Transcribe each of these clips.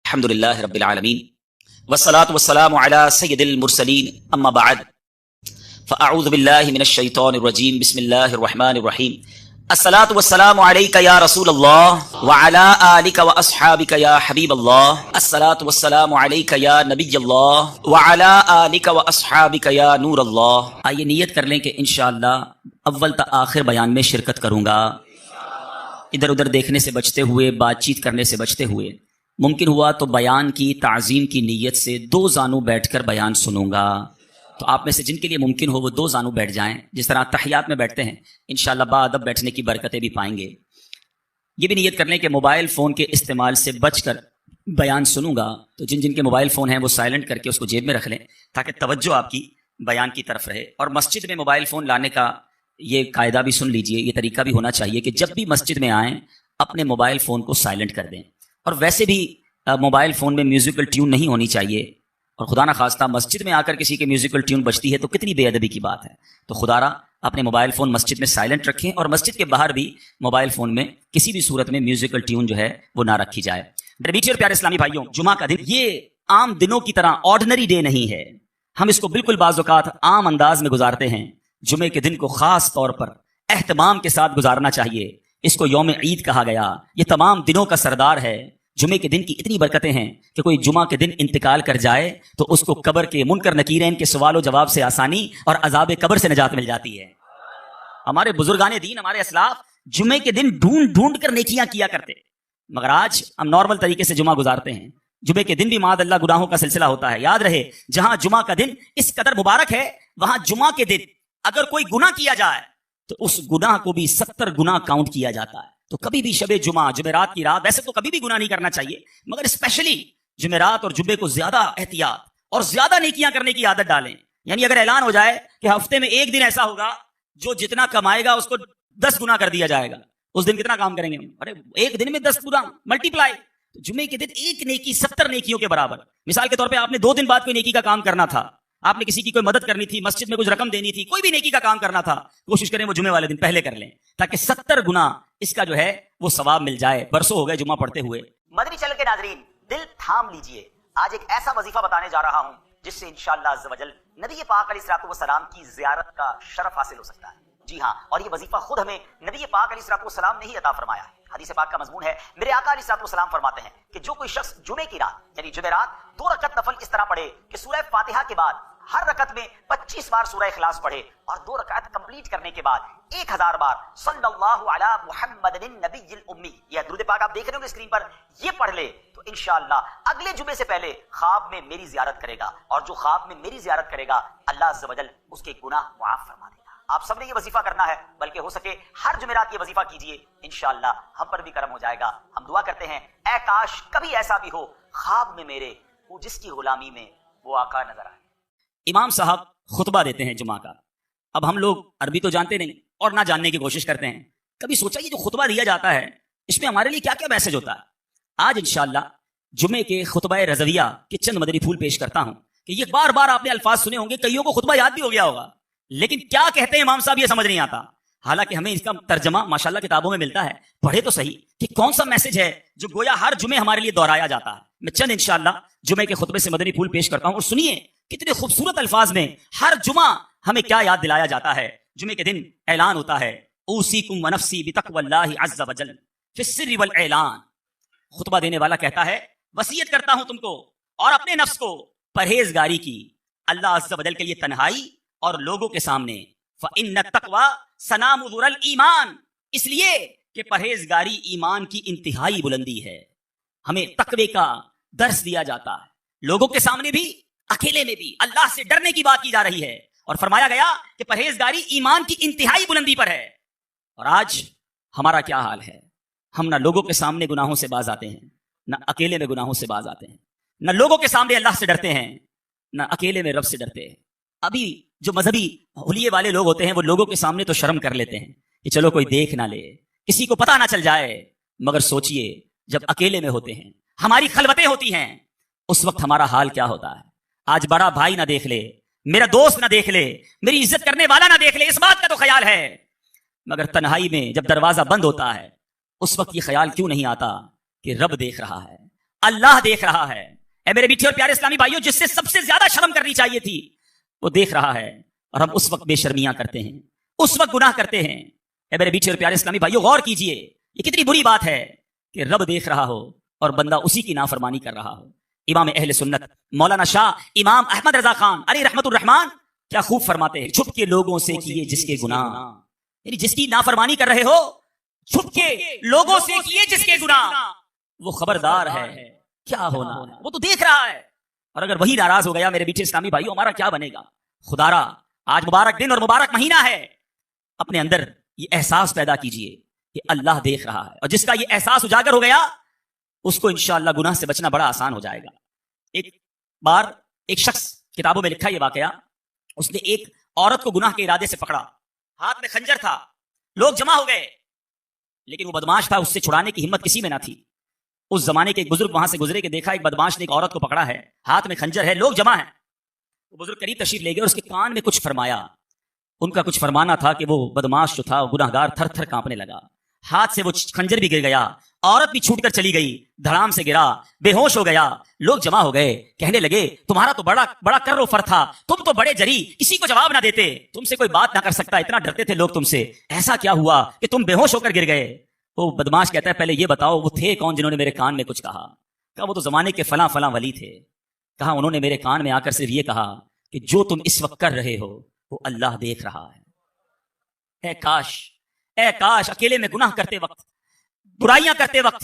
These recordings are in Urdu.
الحمدللہ رب العالمین والصلاة والسلام علی سید المرسلین اما بعد فاعوذ باللہ من الشیطان الرجیم بسم اللہ الرحمن الرحیم الصلاة والسلام علیک یا رسول اللہ وعلی آلک واصحابک یا حبیب اللہ الصلاة والسلام علیک یا نبی اللہ وعلی آلک واصحابک یا نور اللہ۔ آئیے نیت کر لیں کہ انشاءاللہ اول تا آخر بیان میں شرکت کروں گا، ادھر ادھر دیکھنے سے بچتے ہوئے، بات چیت کرنے سے بچتے ہوئے۔ ممکن ہوا تو بیان کی تعظیم کی نیت سے دو زانو بیٹھ کر بیان سنوں گا، تو آپ میں سے جن کے لیے ممکن ہو وہ دو زانو بیٹھ جائیں، جس طرح تحیات میں بیٹھتے ہیں انشاءاللہ باادب بیٹھنے کی برکتیں بھی پائیں گے۔ یہ بھی نیت کر لیں کہ موبائل فون کے استعمال سے بچ کر بیان سنوں گا، تو جن جن کے موبائل فون ہیں وہ سائلنٹ کر کے اس کو جیب میں رکھ لیں تاکہ توجہ آپ کی بیان کی طرف رہے۔ اور مسجد میں موبائل فون لانے کا یہ قاعدہ بھی سن لیجئے، یہ طریقہ بھی ہونا چاہیے کہ جب بھی مسجد میں آئیں اپنے موبائل فون کو سائلنٹ کر دیں۔ اور ویسے بھی موبائل فون میں میوزیکل ٹیون نہیں ہونی چاہیے، اور خدا نخواستہ مسجد میں آ کر کسی کے میوزیکل ٹیون بجتی ہے تو کتنی بے ادبی کی بات ہے۔ تو خدا را اپنے موبائل فون مسجد میں سائلنٹ رکھیں، اور مسجد کے باہر بھی موبائل فون میں کسی بھی صورت میں میوزیکل ٹیون جو ہے وہ نہ رکھی جائے۔ میٹھے اور پیارے اسلامی بھائیوں، جمعہ کا دن یہ عام دنوں کی طرح آرڈنری ڈے نہیں ہے، ہم اس کو بالکل بعض اوقات عام انداز میں گزارتے ہیں۔ جمعے کے دن کو خاص طور پر اہتمام کے ساتھ گزارنا چاہیے، اس کو یوم عید کہا گیا، یہ تمام دنوں کا سردار ہے۔ جمعے کے دن کی اتنی برکتیں ہیں کہ کوئی جمعہ کے دن انتقال کر جائے تو اس کو قبر کے منکر نکیرین کے سوال و جواب سے آسانی اور عذاب قبر سے نجات مل جاتی ہے۔ ہمارے بزرگان دین، ہمارے اسلاف جمعے کے دن ڈھونڈ ڈھونڈ کر نیکیاں کیا کرتے، مگر آج ہم نارمل طریقے سے جمعہ گزارتے ہیں۔ جمعے کے دن بھی معاذ اللہ گناہوں کا سلسلہ ہوتا ہے۔ یاد رہے، جہاں جمعہ کا دن اس قدر مبارک ہے، وہاں جمعہ کے دن اگر کوئی گناہ کیا جائے تو اس گناہ کو بھی 70 گناہ کاؤنٹ کیا جاتا ہے۔ تو کبھی بھی شب جمعہ، جمعرات کی رات، ویسے تو کبھی بھی گناہ نہیں کرنا چاہیے، مگر اسپیشلی جمعرات اور جمعے کو زیادہ احتیاط اور زیادہ نیکیاں کرنے کی عادت ڈالیں۔ یعنی اگر اعلان ہو جائے کہ ہفتے میں ایک دن ایسا ہوگا جو جتنا کمائے گا اس کو 10 گنا کر دیا جائے گا، اس دن کتنا کام کریں گے؟ ارے ایک دن میں 10 گنا ملٹی پلائی، جمعے کے دن ایک نیکی 70 نیکیوں کے برابر۔ مثال کے طور پہ آپ نے 2 دن بعد کوئی نیکی کا کام کرنا تھا، آپ نے کسی کی کوئی مدد کرنی تھی، مسجد میں کچھ رقم دینی تھی، کوئی بھی نیکی کا کام کرنا تھا، کوشش کریں وہ جمعے والے دن پہلے کر لیں تاکہ 70 گنا اس کا جو ہے وہ ثواب مل جائے۔ برسوں ہو گئے جمعہ پڑھتے ہوئے۔ مدنی چینل کے ناظرین، دل تھام لیجئے، آج ایک ایسا وظیفہ بتانے جا رہا ہوں جس سے انشاءاللہ عز و جل نبی پاک علیہ الصلوۃ والسلام کی زیارت کا شرف حاصل ہو سکتا ہے۔ جی ہاں، اور یہ وظیفہ خود ہمیں نبی پاک علیہ الصلوۃ والسلام نے ہی عطا فرمایا ہے۔ حدیث پاک کا مضمون ہے، میرے آقا علیہ الصلوۃ والسلام فرماتے ہیں کہ جو کوئی شخص جمعے کی رات یعنی جمعرات 2 رکعت نفل اس طرح پڑھے کہ سورہ فاتحہ کے بعد ہر رکعت میں 25 بار سورہ اخلاص پڑھے، اور 2 رکعت کمپلیٹ کرنے کے بعد 1000 بار صلی اللہ علی محمد النبی الامی، یہ درود پاک آپ دیکھ رہے ہوں گے اسکرین پر، یہ پڑھ لے تو انشاءاللہ اگلے جمعے سے پہلے خواب میں میری زیارت کرے گا، اور جو خواب میں میری زیارت کرے گا اللہ عز و جل اس کے گناہ معاف فرما دے گا۔ آپ سب نے یہ وظیفہ کرنا ہے، بلکہ ہو سکے ہر جمعرات یہ وظیفہ کیجئے، انشاءاللہ ہم پر بھی کرم ہو جائے گا۔ ہم دعا کرتے ہیں، اے کاش کبھی ایسا بھی ہو خواب میں میرے وہ جس کی غلامی میں وہ آقا نظر آئے۔ امام صاحب خطبہ دیتے ہیں جمعہ کا۔ اب ہم لوگ عربی تو جانتے نہیں اور نہ جاننے کی کوشش کرتے ہیں، کبھی سوچا یہ جو خطبہ دیا جاتا ہے اس میں ہمارے لیے کیا کیا میسج ہوتا ہے؟ آج انشاءاللہ جمعے کے خطبہ رضویہ کے چند مدنی پھول پیش کرتا ہوں کہ یہ بار بار آپ نے الفاظ سنے ہوں گے، کئیوں کو خطبہ یاد بھی ہو گیا ہوگا، لیکن کیا کہتے ہیں امام صاحب یہ سمجھ نہیں آتا۔ حالانکہ ہمیں اس کا ترجمہ ماشاءاللہ کتابوں میں ملتا ہے، پڑھے تو صحیح کہ کون سا میسج ہے جو گویا ہر جمعے ہمارے لیے دہرایا جاتا ہے۔ میں چند انشاءاللہ جمعے کے خطبے سے مدنی پھول پیش کرتا ہوں، اور سنیے کتنے خوبصورت الفاظ میں ہر جمعہ ہمیں کیا یاد دلایا جاتا ہے۔ جمعے کے دن اعلان ہوتا ہے، اوصیکم ونفسی بتقوی اللہ عز وجل فی السر والاعلان۔ خطبہ دینے والا کہتا ہے، وصیت کرتا ہوں تم کو اور اپنے نفس کو پرہیزگاری کی، اللہ عز وجل کے لیے تنہائی اور لوگوں کے سامنے۔ فإن التقوی سنام ذر الایمان، اس لیے کہ پرہیزگاری ایمان کی انتہائی بلندی ہے۔ ہمیں تقوی کا درس دیا جاتا ہے، لوگوں کے سامنے بھی اکیلے میں بھی اللہ سے ڈرنے کی بات کی جا رہی ہے، اور فرمایا گیا کہ پرہیزگاری ایمان کی انتہائی بلندی پر ہے۔ اور آج ہمارا کیا حال ہے؟ ہم نہ لوگوں کے سامنے گناہوں سے باز آتے ہیں، نہ اکیلے میں گناہوں سے باز آتے ہیں، نہ لوگوں کے سامنے اللہ سے ڈرتے ہیں، نہ اکیلے میں رب سے ڈرتے ہیں۔ ابھی جو مذہبی حلیے والے لوگ ہوتے ہیں وہ لوگوں کے سامنے تو شرم کر لیتے ہیں کہ چلو کوئی دیکھ نہ لے، کسی کو پتہ نہ چل جائے، مگر سوچئے جب اکیلے میں ہوتے ہیں، ہماری خلوتیں ہوتی ہیں، اس وقت ہمارا حال کیا ہوتا ہے؟ آج بڑا بھائی نہ دیکھ لے، میرا دوست نہ دیکھ لے، میری عزت کرنے والا نہ دیکھ لے، اس بات کا تو خیال ہے، مگر تنہائی میں جب دروازہ بند ہوتا ہے اس وقت یہ خیال کیوں نہیں آتا کہ رب دیکھ رہا ہے، اللہ دیکھ رہا ہے. اے میرے میٹھے اور پیارے اسلامی بھائیوں, جس سے سب سے زیادہ شرم کرنی چاہیے تھی وہ دیکھ رہا ہے, اور ہم اس وقت بے شرمیاں کرتے ہیں, اس وقت گناہ کرتے ہیں. اے میرے میٹھے اور پیارے اسلامی بھائیوں, غور کیجئے, یہ کتنی بری بات ہے کہ رب دیکھ رہا ہو اور بندہ اسی کی نافرمانی کر رہا ہو. امام اہل سنت مولانا شاہ امام احمد رضا خان علی رحمت الرحمان کیا خوب فرماتے ہیں, چھپ کے لوگوں سے کیے جس کے گناہ, یعنی جس کی نافرمانی کر رہے ہو چھپ کے لوگوں سے کیے جس کے گناہ, وہ خبردار ہے کیا ہونا, وہ تو دیکھ رہا ہے. اور اگر وہی ناراض ہو گیا میرے میٹھے اسلامی بھائیوں, ہمارا کیا بنے گا؟ خدارا آج مبارک دن اور مبارک مہینہ ہے, اپنے اندر یہ احساس پیدا کیجئے کہ اللہ دیکھ رہا ہے, اور جس کا یہ احساس اجاگر ہو گیا اس کو انشاءاللہ گناہ سے بچنا بڑا آسان ہو جائے گا. ایک بار ایک شخص, کتابوں میں لکھا یہ واقعہ, اس نے ایک عورت کو گناہ کے ارادے سے پکڑا, ہاتھ میں خنجر تھا, لوگ جمع ہو گئے, لیکن وہ بدماش تھا, اس سے چھڑانے کی ہمت کسی میں نہ تھی. اس زمانے کے ایک بزرگ وہاں سے گزرے کہ دیکھا ایک بدماش نے ایک عورت کو پکڑا ہے, ہاتھ میں خنجر ہے, لوگ جمع ہیں. وہ بزرگ قریب تشریف لے گئے اور اس کے کان میں کچھ فرمایا. ان کا کچھ فرمانا تھا کہ وہ بدماش جو تھا, وہ گناہگار تھر تھر کانپنے لگا, ہاتھ سے وہ خنجر بھی گر گیا, عورت بھی چھوٹ کر چلی گئی, دھڑام سے گرا, بے ہوش ہو گیا. لوگ جمع ہو گئے, کہنے لگے تمہارا تو بڑا بڑا کر و فر تھا, تم تو بڑے جری, کسی کو جواب نہ دیتے, تم سے کوئی بات نہ کر سکتا, اتنا ڈرتے تھے لوگ تم سے, ایسا کیا ہوا کہ تم بے ہوش ہو کر گر گئے؟ وہ بدماش کہتا ہے پہلے یہ بتاؤ وہ تھے کون جنہوں نے میرے کان میں کچھ کہا؟ کہا وہ تو زمانے کے فلاں فلاں ولی تھے. کہا انہوں نے میرے کان میں آ کر صرف یہ کہا کہ جو تم اس وقت کر رہے ہو وہ اللہ دیکھ رہا ہے. اے کاش اکیلے میں گناہ کرتے وقت, برائیاں کرتے وقت,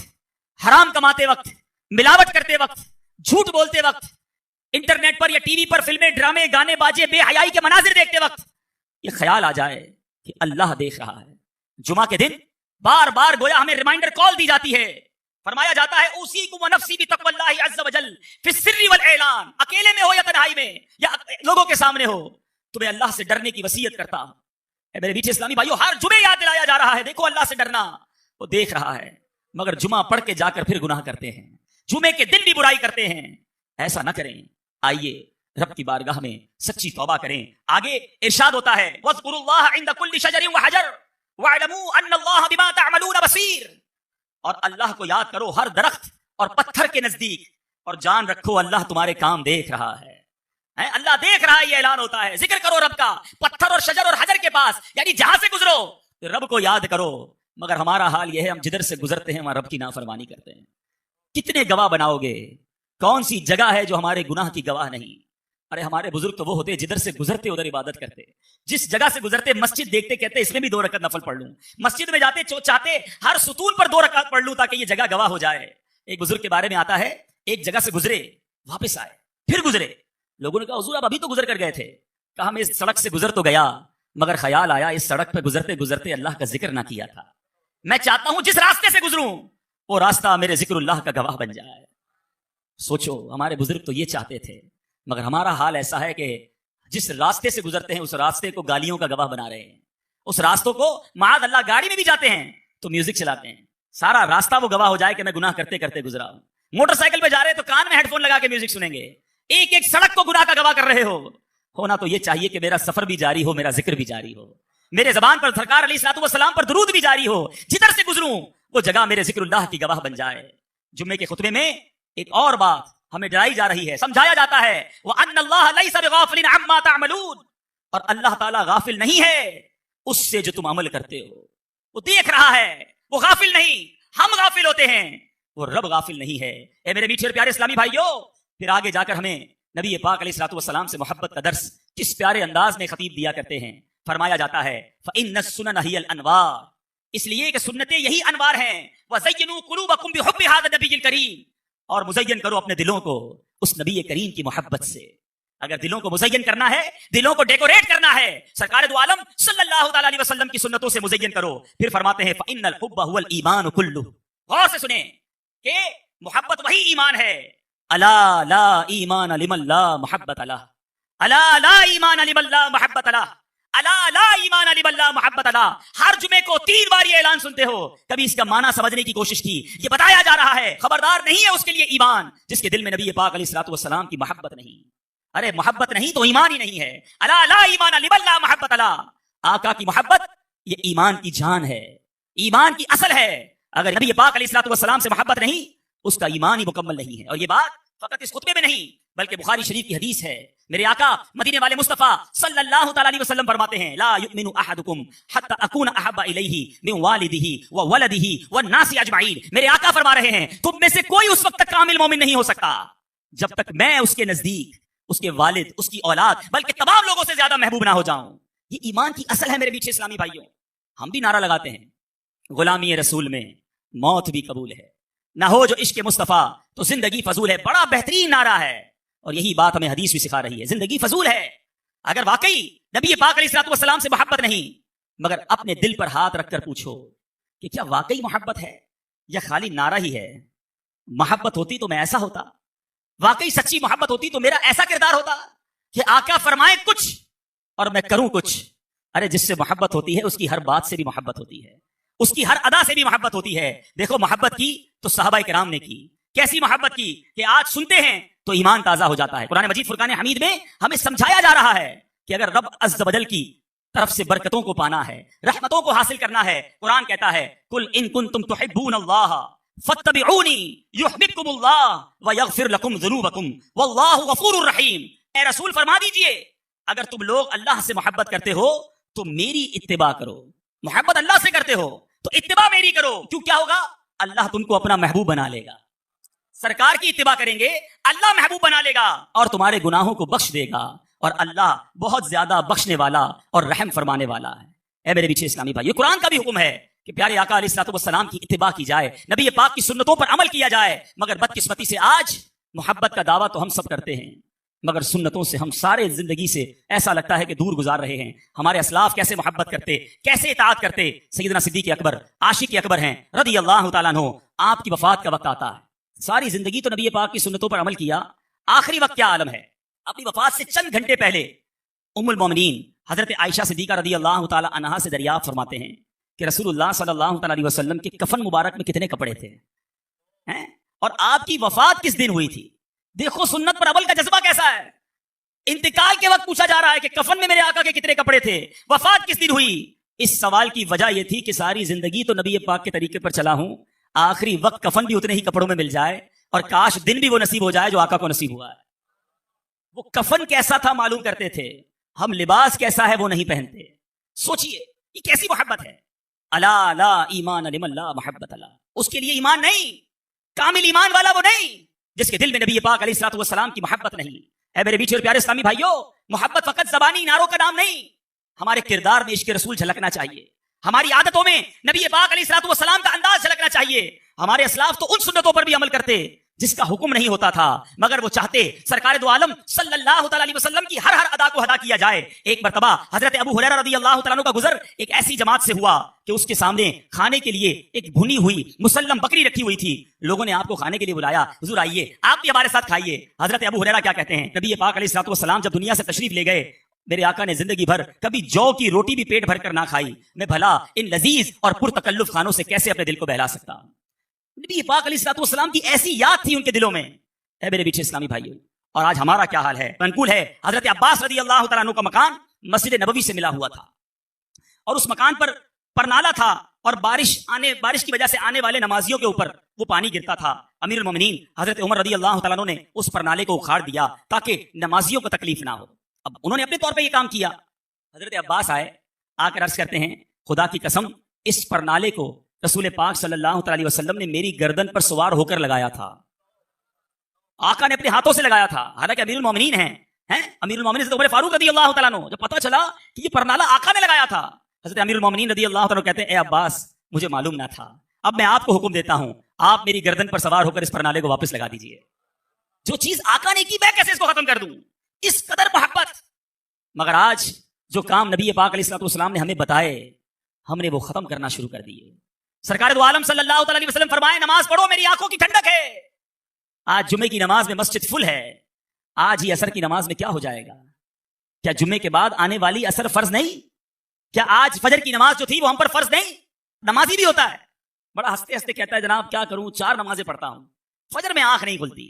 حرام کماتے وقت, ملاوٹ کرتے وقت, جھوٹ بولتے وقت, انٹرنیٹ پر یا ٹی وی پر فلمیں, ڈرامے, گانے باجے, بے حیائی کے مناظر دیکھتے وقت یہ خیال آ جائے کہ اللہ دیکھ رہا ہے. جمعہ کے دن بار بار گویا ہمیں ریمائنڈر کال دی جاتی ہے, فرمایا جاتا ہے اوصیکم ونفسی بتقوی اللہ عز وجل فی السر والاعلان, اکیلے میں ہو یا تنہائی میں یا لوگوں کے سامنے ہو, تمہیں اللہ سے ڈرنے کی وصیت کرتا ہوں. میرے میٹھے اسلامی بھائیوں, ہر جمعے یاد دلایا جا رہا ہے, دیکھو اللہ سے ڈرنا, وہ دیکھ رہا ہے. مگر جمعہ پڑھ کے جا کر پھر گناہ کرتے ہیں, جمعے کے دن بھی برائی کرتے ہیں. ایسا نہ کریں, آئیے رب کی بارگاہ میں سچی توبہ کریں. آگے ارشاد ہوتا ہے وَاذْكُرُوا اللَّهَ عِنْدَ كُلِّ شَجَرٍ وَحَجَرٍ وَاعْلَمُوا أَنَّ اللَّهَ بِمَا تَعْمَلُونَ بَصِيرٌ, اور اللہ کو یاد کرو ہر درخت اور پتھر کے نزدیک, اور جان رکھو اللہ تمہارے کام دیکھ رہا ہے. اللہ دیکھ رہا ہے, یہ اعلان ہوتا ہے. ذکر کرو رب کا پتھر اور شجر اور حجر کے پاس, یعنی جہاں سے گزرو رب کو یاد کرو. مگر ہمارا حال یہ ہے, ہم جدھر سے گزرتے ہیں وہاں رب کی نافرمانی کرتے ہیں. کتنے گواہ بناؤ گے؟ کون سی جگہ ہے جو ہمارے گناہ کی گواہ نہیں؟ ارے ہمارے بزرگ تو وہ ہوتے جدھر سے گزرتے ادھر عبادت کرتے, جس جگہ سے گزرتے مسجد دیکھتے کہتے اس میں بھی 2 رکعت نفل پڑھ لوں, مسجد میں جاتے چاہتے ہر ستون پر 2 رکعت پڑھ لوں تاکہ یہ جگہ گواہ ہو جائے. ایک بزرگ کے بارے میں آتا ہے, ایک جگہ سے گزرے, واپس آئے, پھر گزرے. لوگوں نے کہا حضور آپ ابھی تو گزر کر گئے تھے. کہا میں اس سڑک سے گزر تو گیا, مگر خیال آیا اس سڑک پہ گزرتے گزرتے اللہ کا ذکر نہ کیا تھا. میں چاہتا ہوں جس راستے سے گزروں وہ راستہ میرے ذکر اللہ کا گواہ بن جائے. سوچو, ہمارے بزرگ تو یہ چاہتے تھے, مگر ہمارا حال ایسا ہے کہ جس راستے سے گزرتے ہیں اس راستے کو گالیوں کا گواہ بنا رہے ہیں. اس راستوں کو معاذ اللہ گاڑی میں بھی جاتے ہیں تو میوزک چلاتے ہیں, سارا راستہ وہ گواہ ہو جائے کہ میں گناہ کرتے کرتے گزرا ہوں. موٹر سائیکل پہ جا رہے تو کان میں ہیڈ فون لگا کے میوزک سنیں گے. ایک ایک سڑک کو گناہ کا گواہ کر رہے ہو. ہونا تو یہ چاہیے کہ میرا سفر بھی جاری ہو, میرا ذکر بھی جاری ہو, میرے زبان پر سرکار علیہ الصلوۃ والسلام پر درود بھی جاری ہو. جدھر سے گزروں وہ جگہ میرے ذکر اللہ کی گواہ بن جائے. جمعے کے خطبے میں ایک اور بات ہمیں ڈرائی جا رہی ہے, سمجھایا جاتا ہے وَأَنَّ اللَّهَ لَيْسَ بِغَافِلٍ عَمَّا تَعْمَلُونَ, اور اللہ تعالیٰ غافل نہیں ہے اس سے جو تم عمل کرتے ہو. وہ دیکھ رہا ہے, وہ غافل نہیں. ہم غافل ہوتے ہیں, وہ رب غافل نہیں ہے. اے میرے میٹھے اور پیارے اسلامی بھائیوں, پھر آگے جا کر ہمیں نبی پاک علیہ الصلوۃ والسلام سے محبت کا درس کس پیارے انداز میں خطیب دیا کرتے ہیں. فرمایا جاتا ہے فَإِنَّ السُّنَنَ هِيَ الْأَنْوَارُ, اس لیے کہ سنتیں یہی انوار ہیں. وَزَيِّنُوا قُلُوبَكُمْ بِحُبِّ هَذَا النَّبِيِّ الْكَرِيمِ, اور مزین کرو اپنے دلوں کو اس نبی کریم کی محبت سے. اگر دلوں کو مزین کرنا ہے, دلوں کو ڈیکوریٹ کرنا ہے, سرکار دو عالم صلی اللہ تعالی علیہ وسلم کی سنتوں سے مزین کرو. پھر فرماتے ہیں فَإِنَّ الْحُبَّ هُوَ الْإِيمَانُ كُلُّهُ, غور سے سنیں کہ محبت وہی ایمان ہے. الا لا ایمان لمن لا محبت له, الا لا ایمان لمن لا محبت له, الا لا ایمان لمن لا محبت له. ہر جمعے کو 3 بار یہ اعلان سنتے ہو, کبھی اس کا معنی سمجھنے کی کوشش کی؟ یہ بتایا جا رہا ہے خبردار نہیں ہے اس کے لیے ایمان جس کے دل میں نبی پاک علیہ الصلوۃ والسلام کی محبت نہیں. ارے محبت نہیں تو ایمان ہی نہیں ہے. الا لا ایمان لمن لا محبت له, آقا کی محبت یہ ایمان کی جان ہے, ایمان کی اصل ہے. اگر نبی پاک علیہ الصلوۃ والسلام سے محبت نہیں اس کا ایمان ہی مکمل نہیں ہے. اور یہ بات فقط اس خطبے میں نہیں بلکہ بخاری شریف کی حدیث ہے. میرے آقا مدینے والے مصطفیٰ صلی اللہ تعالی علیہ وسلم فرماتے ہیں لا یؤمن احدکم حتی اکون احب الیہ من والدہ وولدہ والناس اجمعین. میرے آقا فرما رہے ہیں تم میں سے کوئی اس وقت تک کامل مومن نہیں ہو سکتا جب تک میں اس کے نزدیک اس کے والد اس کی اولاد بلکہ تمام لوگوں سے زیادہ محبوب نہ ہو جاؤں. یہ ایمان کی اصل ہے میرے پیچھے اسلامی بھائیوں. ہم بھی نعرہ لگاتے ہیں غلامی رسول میں موت بھی قبول ہے، نہ ہو جو عشق مصطفیٰ تو زندگی فضول ہے. بڑا بہترین نعرہ ہے اور یہی بات ہمیں حدیث بھی سکھا رہی ہے. زندگی فضول ہے. اگر واقعی نبی پاک علیہ الصلوۃ والسلام سے محبت نہیں مگر اپنے دل پر ہاتھ رکھ کر پوچھو کہ کیا واقعی محبت ہے یا خالی نعرہ ہی ہے. محبت ہوتی تو میں ایسا ہوتا، واقعی سچی محبت ہوتی تو میرا ایسا کردار ہوتا کہ آقا فرمائے کچھ اور میں کروں کچھ. ارے جس سے محبت ہوتی ہے اس کی ہر بات سے بھی محبت ہوتی ہے، اس کی ہر ادا سے بھی محبت ہوتی ہے. دیکھو محبت کی تو صحابہ کرام نے کی، کیسی محبت کی کہ آج سنتے ہیں تو ایمان تازہ ہو جاتا ہے. قرآن مجید فرقان حمید میں ہمیں سمجھایا جا رہا ہے کہ اگر رب عز و جل کی طرف سے برکتوں کو پانا ہے، رحمتوں کو حاصل کرنا ہے، قرآن کہتا ہے قل ان کنتم تحبون اللہ فاتبعونی یحببکم اللہ ویغفر لکم ذنوبکم واللہ غفور الرحیم. اے رسول فرما دیجئے اگر تم لوگ اللہ سے محبت کرتے ہو تو میری اتباع کرو. محبت اللہ سے کرتے ہو تو اتباع میری کرو. کیوں کیا ہوگا؟ اللہ تم کو اپنا محبوب بنا لے گا. سرکار کی اتباع کریں گے اللہ محبوب بنا لے گا اور تمہارے گناہوں کو بخش دے گا. اور اللہ بہت زیادہ بخشنے والا اور رحم فرمانے والا ہے. اے میرے پیچھے اسلامی بھائی، یہ قرآن کا بھی حکم ہے کہ پیارے آقا علیہ الصلوۃ والسلام کی اتباع کی جائے، نبی پاک کی سنتوں پر عمل کیا جائے. مگر بدقسمتی سے آج محبت کا دعویٰ تو ہم سب کرتے ہیں مگر سنتوں سے ہم سارے زندگی سے ایسا لگتا ہے کہ دور گزار رہے ہیں. ہمارے اسلاف کیسے محبت کرتے، کیسے اطاعت کرتے. سیدنا صدیق اکبر عاشق اکبر ہیں رضی اللہ تعالیٰ عنہ. آپ کی وفات کا وقت آتا ہے، ساری زندگی تو نبی پاک کی سنتوں پر عمل کیا، آخری وقت کیا عالم ہے. اپنی وفات سے چند گھنٹے پہلے ام المومنین حضرت عائشہ صدیقہ رضی اللہ تعالیٰ عنہا سے دریافت فرماتے ہیں کہ رسول اللہ صلی اللہ تعالیٰ علیہ وسلم کے کفن مبارک میں کتنے کپڑے تھے اور آپ کی وفات کس دن ہوئی تھی. دیکھو سنت پر عمل کا جذبہ کیسا ہے. انتقال کے وقت پوچھا جا رہا ہے کہ کفن میں میرے آقا کے کتنے کپڑے تھے، وفات کس دن ہوئی. اس سوال کی وجہ یہ تھی کہ ساری زندگی تو نبی پاک کے طریقے پر چلا ہوں، آخری وقت کفن بھی اتنے ہی کپڑوں میں مل جائے اور کاش دن بھی وہ نصیب ہو جائے جو آقا کو نصیب ہوا ہے. وہ کفن کیسا تھا معلوم کرتے تھے، ہم لباس کیسا ہے وہ نہیں پہنتے. سوچئے یہ کیسی محبت ہے. الا لا ایمان لمن لا محبت اللہ. اس کے لیے ایمان نہیں، کامل ایمان والا وہ نہیں جس کے دل میں نبی پاک علیہ الصلوۃ والسلام کی محبت نہیں. اے میرے بیچ اور پیارے اسلامی بھائیوں، محبت فقط زبانی نعروں کا نام نہیں. ہمارے کردار میں عشق رسول جھلکنا چاہیے، ہماری عادتوں میں نبی پاک علیہ الصلوۃ والسلام کا انداز جھلکنا چاہیے. ہمارے اسلاف تو ان سنتوں پر بھی عمل کرتے جس کا حکم نہیں ہوتا تھا مگر وہ چاہتے سرکار دو عالم صلی اللہ تعالی علیہ وسلم کی ہر ادا کو ادا کیا جائے. ایک مرتبہ حضرت ابو ہریرہ رضی اللہ تعالیٰ عنہ کا گزر ایک ایسی جماعت سے ہوا کہ اس کے سامنے کھانے کے لیے ایک بھنی ہوئی مسلم بکری رکھی ہوئی تھی. لوگوں نے آپ کو کھانے کے لیے بلایا، حضور آئیے آپ بھی ہمارے ساتھ کھائیے. حضرت ابو ہریرہ کیا کہتے ہیں، نبی پاک علیہ الصلوۃ والسلام جب دنیا سے تشریف لے گئے میرے آقا نے زندگی بھر کبھی جو کی روٹی بھی پیٹ بھر کر نہ کھائی. میں بھلا ان لذیذ اور پرتکلف کھانوں سے کیسے اپنے دل کو بہلا سکتا. نبی پاک علیہ الصلوۃ والسلام کی ایسی یاد تھی ان کے دلوں میں. اے میرے پیچھے اسلامی بھائیوں، اور آج ہمارا کیا حال ہے. منقول ہے حضرت عباس رضی اللہ تعالیٰ عنہ کا مکان مسجد نبوی سے ملا ہوا تھا اور اس مکان پر پرنالا تھا اور بارش کی وجہ سے آنے والے نمازیوں کے اوپر وہ پانی گرتا تھا. امیر المومنین حضرت عمر رضی اللہ تعالیٰ عنہ نے اس پرنالے کو اکھاڑ دیا تاکہ نمازیوں کو تکلیف نہ ہو. اب انہوں نے اپنے طور پہ یہ کام کیا. حضرت عباس آئے، آ کر عرض کرتے ہیں خدا کی قسم اس پرنالے کو رسول پاک صلی اللہ تعالی علیہ وسلم نے میری گردن پر سوار ہو کر لگایا تھا. آقا نے اپنے ہاتھوں سے لگایا تھا، حالانکہ امیر المومنین ہیں. امیر المومنین حضرت عمر فاروق رضی اللہ تعالیٰ عنہ جب پتہ چلا کہ یہ پرنالہ آقا نے لگایا تھا، حضرت امیر المومنین رضی اللہ تعالیٰ عنہ کہتے ہیں اے عباس مجھے معلوم نہ تھا، اب میں آپ کو حکم دیتا ہوں آپ میری گردن پر سوار ہو کر اس پرنالے کو واپس لگا دیجئے. جو چیز آقا نے کی میں کیسے اس کو ختم کر دوں. اس قدر محبت. مگر آج جو کام نبی پاک علیہ الصلوۃ والسلام نے ہمیں بتائے ہم نے وہ ختم کرنا شروع کر دیے. سرکار دو عالم صلی اللہ تعالی علیہ وسلم فرمائے نماز پڑھو میری آنکھوں کی ٹھنڈک ہے. آج جمعے کی نماز میں مسجد فل ہے، آج ہی عصر کی نماز میں کیا ہو جائے گا؟ کیا جمعے کے بعد آنے والی عصر فرض نہیں؟ کیا آج فجر کی نماز جو تھی وہ ہم پر فرض نہیں؟ نمازی بھی ہوتا ہے، بڑا ہنستے ہنستے کہتا ہے جناب کیا کروں 4 نمازیں پڑھتا ہوں، فجر میں آنکھ نہیں کھلتی.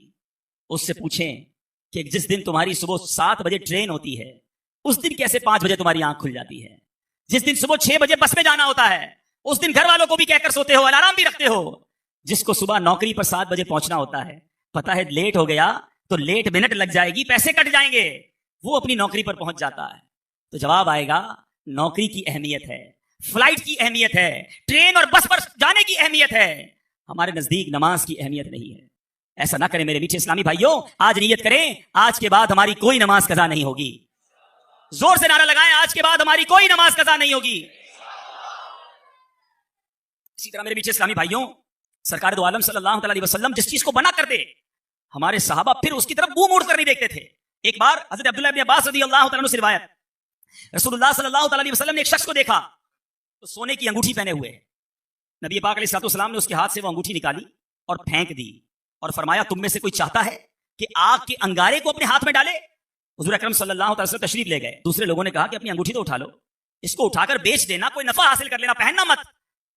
اس سے پوچھیں کہ جس دن تمہاری صبح 7 بجے ٹرین ہوتی ہے اس دن کیسے 5 بجے تمہاری آنکھ کھل جاتی ہے؟ جس دن صبح 6 بجے بس میں جانا ہوتا ہے اس دن گھر والوں کو بھی کہہ کر سوتے ہو، الارم بھی رکھتے ہو، جس کو صبح نوکری پر 7 بجے پہنچنا ہوتا ہے، پتا ہے لیٹ ہو گیا تو لیٹ منٹ لگ جائے گی، پیسے کٹ جائیں گے، وہ اپنی نوکری پر پہنچ جاتا ہے. تو جواب آئے گا نوکری کی اہمیت ہے، فلائٹ کی اہمیت ہے، ٹرین اور بس پر جانے کی اہمیت ہے، ہمارے نزدیک نماز کی اہمیت نہیں ہے. ایسا نہ کریں میرے میٹھے اسلامی بھائیوں، آج نیت کریں آج کے بعد ہماری کوئی نماز قضا نہیں ہوگی. زور سے نعرہ لگائیں، آج کے بعد ہماری کوئی نماز قضا نہیں ہوگی. اسی طرح میرے میٹھے اسلامی بھائیوں، سرکار دو عالم صلی اللہ علیہ وسلم جس چیز کو بنا کر دے، ہمارے صحابہ پھر اس کی طرف منہ موڑ کر نہیں دیکھتے تھے. ایک بار حضرت عبداللہ بن عباس رضی اللہ تعالیٰ عنہ سے روایت، رسول اللہ صلی اللہ علیہ وسلم نے ایک شخص کو دیکھا تو سونے کی انگوٹھی پہنے ہوئے. نبی پاک علیہ السلام نے اس کے ہاتھ سے وہ انگوٹھی نکالی اور پھینک دی اور فرمایا تم میں سے کوئی چاہتا ہے کہ آگ کے انگارے کو اپنے ہاتھ میں ڈالے؟ حضور اکرم صلی اللہ علیہ وسلم تشریف لے گئے. دوسرے لوگوں نے کہا کہ اپنی انگوٹھی تو اٹھا لو، اس کو اٹھا کر بیچ دینا، کوئی نفع حاصل کر لینا، پہننا مت.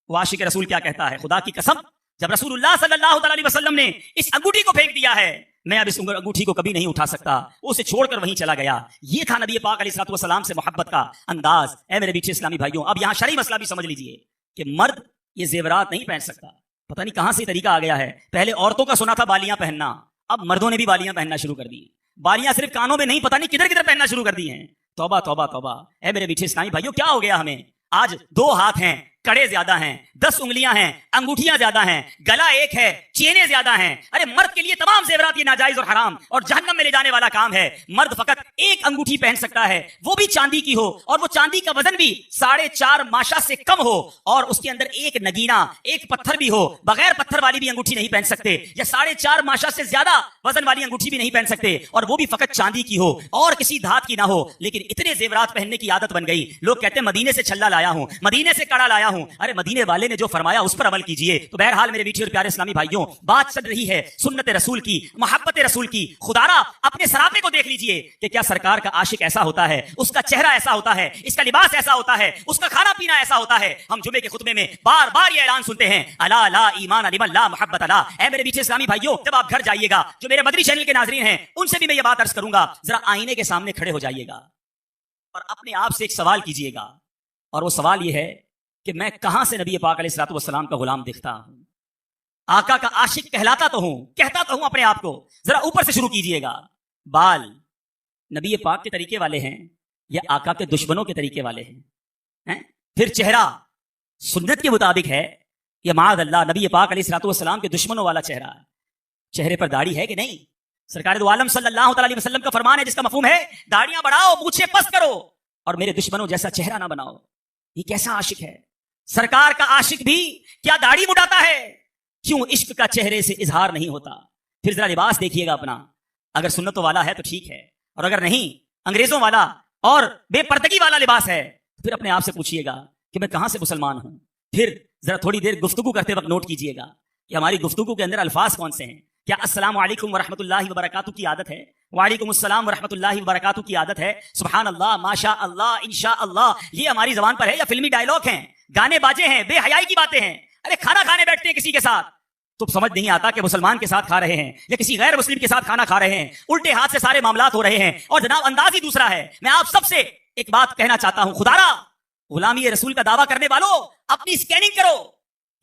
وہ عاشق رسول کیا کہتا ہے، خدا کی قسم جب رسول اللہ صلی اللہ علیہ وسلم نے اس انگوٹھی کو پھینک دیا ہے، میں اب اس انگوٹھی کو کبھی نہیں اٹھا سکتا. اسے چھوڑ کر وہیں چلا گیا. یہ تھا نبی پاک علیہ السلام سے محبت کا انداز. اے میرے بیچے اسلامی بھائیوں، اب یہاں شرعی مسئلہ بھی سمجھ لیجئے کہ مرد یہ زیورات نہیں پہن سکتا. پتہ نہیں کہاں سے طریقہ آ گیا ہے. پہلے عورتوں کا سنا تھا بالیاں پہننا، اب مردوں نے بھی بالیاں پہننا شروع کر دی. بالیاں صرف کانوں میں نہیں، پتہ نہیں کدھر کدھر پہننا شروع کر دی ہیں. توبہ توبہ توبہ. اے میرے بیچے اسلامی بھائیوں، کیا ہو گیا ہمیں؟ آج 2 ہاتھ ہیں، کڑے زیادہ ہیں، 10 انگلیاں ہیں، انگوٹھیاں زیادہ ہیں، گلا ایک ہے، چینیں زیادہ ہیں. ارے مرد کے لیے تمام زیورات یہ ناجائز اور حرام اور جہنم میں لے جانے والا کام ہے. مرد فقط ایک انگوٹھی پہن سکتا ہے، وہ بھی چاندی کی ہو، اور وہ چاندی کا وزن بھی 4.5 ماشا سے کم ہو، اور اس کے اندر ایک نگینہ، ایک پتھر بھی ہو. بغیر پتھر والی بھی انگوٹھی نہیں پہن سکتے، یا 4.5 ماشا سے زیادہ وزن والی انگوٹھی بھی نہیں پہن سکتے، اور وہ بھی فقط چاندی کی ہو اور کسی دھات کی نہ ہو. لیکن اتنے زیورات پہننے کی عادت بن گئی. لوگ کہتے ہیں مدینے سے چھلا لایا ہوں، مدینے سے کڑا لایا ہوں. ارے مدینے والے نے جو فرمایا اس پر عمل کیجئے. تو بہرحال میرے میٹھے اور پیارے اسلامی بھائیوں، بات چل رہی ہے سنت رسول کی، محبت رسول کی. خدارا اپنے سراپے کو دیکھ لیجئے کہ کیا سرکار کا عاشق ایسا ہوتا ہے، اس کا چہرہ ایسا ہوتا ہے، اس کا لباس ایسا ہوتا ہے، اس کا کھانا پینا ایسا ہوتا ہے. ہم جمعے کے خطبے میں بار بار یہ اعلان سنتے ہیں، الا لا ایمان لمن لا محبت لا. اے میرے میٹھے اسلامی بھائیوں، جب آپ گھر جائیے گا، جو میرے مدری چینل کے ناظرین ہیں ان سے بھی میں یہ بات عرض کروں گا، ذرا آئینے کے سامنے کھڑے ہو جائیے گا اور اپنے آپ سے ایک سوال کیجئے گا. اور وہ سوال یہ ہے کہ میں کہاں سے نبی پاک علیہ الصلوۃ والسلام کا غلام دکھتا ہوں؟ آقا کا عاشق کہلاتا تو ہوں، کہتا تو ہوں اپنے آپ کو. ذرا اوپر سے شروع کیجئے گا. بال نبی پاک کے طریقے والے ہیں یا آقا کے دشمنوں کے طریقے والے ہیں؟ پھر چہرہ سنت کے مطابق ہے یا معاذ اللہ نبی پاک علیہ الصلوۃ والسلام کے دشمنوں والا چہرہ ہے؟ چہرے پر داڑھی ہے کہ نہیں؟ سرکار دو عالم صلی اللہ علیہ وسلم کا فرمان ہے جس کا مفہوم ہے داڑیاں بڑھاؤ، مونچھیں پست کرو اور میرے دشمنوں جیسا چہرہ نہ بناؤ. یہ کیسا عاشق ہے؟ سرکار کا عاشق بھی کیا داڑھی مڈاتا ہے؟ کیوں عشق کا چہرے سے اظہار نہیں ہوتا؟ پھر ذرا لباس دیکھیے گا اپنا. اگر سنتوں والا ہے تو ٹھیک ہے، اور اگر نہیں انگریزوں والا اور بے پردگی والا لباس ہے، پھر اپنے آپ سے پوچھئے گا کہ میں کہاں سے مسلمان ہوں. پھر ذرا تھوڑی دیر گفتگو کرتے وقت نوٹ کیجئے گا کہ ہماری گفتگو کے اندر الفاظ کون سے ہیں. کیا السلام علیکم ورحمۃ اللہ وبرکاتہ کی عادت ہے؟ وعلیکم السلام ورحمۃ اللہ وبرکاتہ کی عادت ہے؟ سبحان اللہ، ماشاء اللہ، انشاء اللہ، یہ ہماری زبان پر ہے یا فلمی ڈائلاگ ہیں، گانے باجے ہیں، بے حیائی کی باتیں ہیں؟ ارے کھانا کھانے بیٹھتے ہیں کسی کے ساتھ تو سمجھ نہیں آتا کہ مسلمان کے ساتھ کھا رہے ہیں یا کسی غیر مسلم کے ساتھ کھانا کھا رہے ہیں. الٹے ہاتھ سے سارے معاملات ہو رہے ہیں اور جناب انداز ہی دوسرا ہے. میں آپ سب سے ایک بات کہنا چاہتا ہوں، خدارا غلامی رسول کا دعویٰ کرنے والوں اپنی اسکیننگ کرو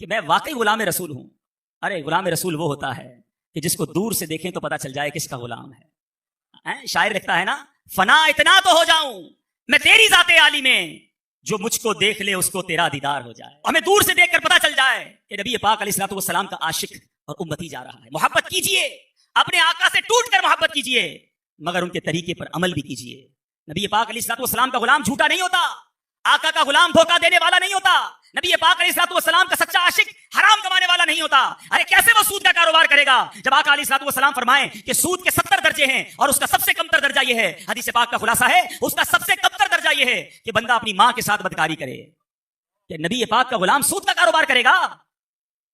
کہ میں واقعی غلام رسول ہوں. ارے غلام رسول وہ ہوتا ہے کہ جس کو دور سے دیکھیں تو پتا چل جائے کس کا غلام ہے. شاعر لکھتا ہے نا، فنا اتنا تو ہو جاؤں میں تیری ذات عالی میں، جو مجھ کو دیکھ لے اس کو تیرا دیدار ہو جائے. ہمیں دور سے دیکھ کر پتا چل جائے کہ نبی پاک علیہ الصلوۃ والسلام کا عاشق اور امتی جا رہا ہے. محبت کیجئے، اپنے آقا سے ٹوٹ کر محبت کیجئے، مگر ان کے طریقے پر عمل بھی کیجئے. نبی پاک علیہ الصلوۃ والسلام کا غلام جھوٹا نہیں ہوتا، آقا کا غلام دھوکہ دینے والا نہیں ہوتا، نبی پاک علیہ الصلوۃ والسلام کا سچا عاشق حرام کمانے والا نہیں ہوتا. ارے کیسے وہ سود کا کاروبار کرے گا جب آقا علیہ الصلوۃ والسلام فرمائیں کہ سود کے 70 درجے ہیں اور اس کا سب سے کمتر درجہ یہ ہے، حدیث پاک کا خلاصہ ہے اس کا سب سے کمتر درجہ یہ ہے کہ بندہ اپنی ماں کے ساتھ بدکاری کرے. کہ نبی پاک کا غلام سود کا کاروبار کرے گا؟